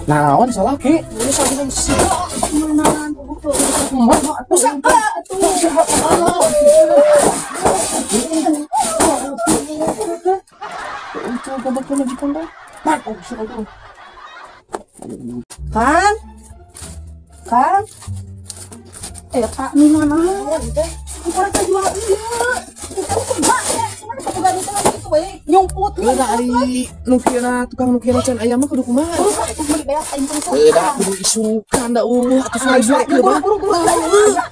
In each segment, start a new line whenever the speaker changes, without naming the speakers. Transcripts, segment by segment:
Naon salah ki?
Kan? Tak nih mana? Bukan jual nyumput
dari nukina tukang nukina can ayam mah kudu kumaha? Da kudu isukan da atau suara-suara kieu mah.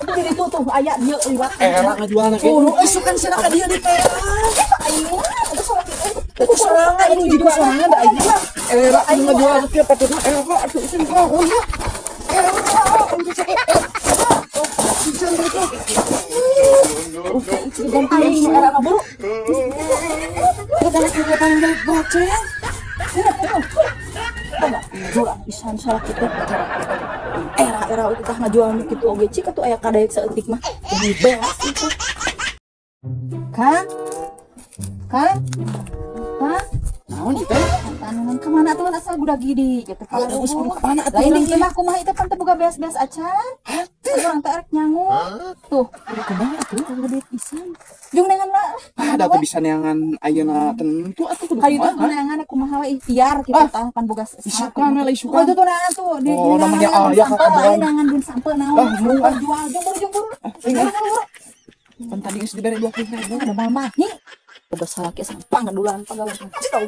Jadi itu tuh aya dieu liwat.
Era ngajualna ke.
Isukan cenah ka dieu di teh.
Itu sorangan itu juga sorangan da aya. Era ngajual kieu patutna era atuh itu naon ya?
Pisan salah kita era udah ngajual gitu oge cik atuh aya kadaek saeutik mah jadi beas itu Kang
Naon ieu teh?
tanunan kemana tuh asal budak gidi gitu
Ada geus kudu ka mana atuh?
lain di mah kumaha itu kan teh boga beas-beas acan orang teh arek nyangu tuh
Kumaha atuh?
gede pisan jeung dengan lah
Da teh bisa neangan ayeuna tentu atuh kudu
kayu tuh
kumaha?
neangan kumaha we ikhtiar gitu tah pan boga
Isukan we isukan.
itu tuh neangan tuh di
namanya aya kakabuan.
neangan bin sampe naon jual jumbur
Kan tadi geus dibere 20.000.
ada mama nih boga salaki sampang dulan pagawean tahu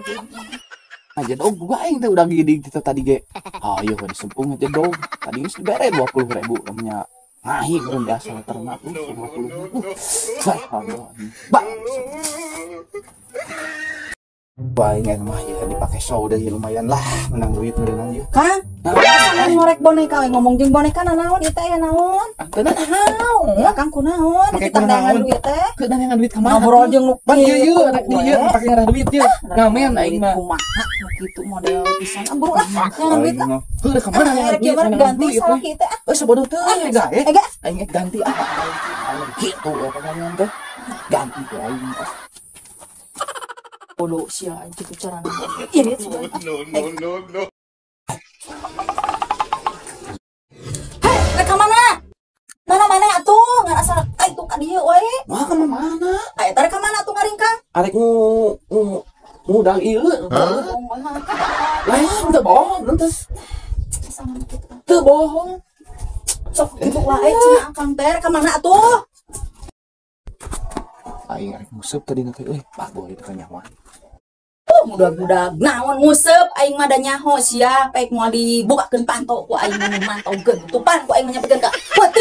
Aja dog gua aing teh udah gede kita tadi ge. Ayo ka disempung aja dog. Tadi geus dibere 20.000 namanya. Ngahi urang biasa ternak tuh 20.000. Bang. Wah, ini mah ya dipakai show deh lumayan lah menang duit meureunna ieu.
Kang jangan ngorek boneka we ngomong jeung boneka naon ieu teh aya naon
Teu naon.
ya Kang kunaon
Make
kita
kunaon?
dangan duit teh
Keur dangan duit ka mana?
ngobrol jeung lu
Pan ieu rek dieu pake ngarah duit ieu. Ngamen aing mah.
kumaha kitu model pisan amburu lah jangan duit lah
Heuh ka mana ngarah
rek
duit?
gimana ganti salaki teh
Sabodoh teh gae.
ega
Aing ganti gitu ya pertanyaan teh. Ganti teh aing.
bodoh sia itu carana ieu sudah
No.
rek ka mana mana atuh ngan asal itu ka dieu we
Wah, ka mana?
aya teh ka mana atuh ngaringkang
Arek ngudang ieu. Lain teu bohong teu. Teu bohong.
sok kitu wae cenah Kang teh ka mana atuh
Aing arek nguseup tadi nanti euy, Pak Boy teh nyawa.
budak-budak naon nguseup aing mah da nyaho sia paek moal dibukakeun panto ku aing mah mantaukeun tupan ku aing menyampikeun ka peuting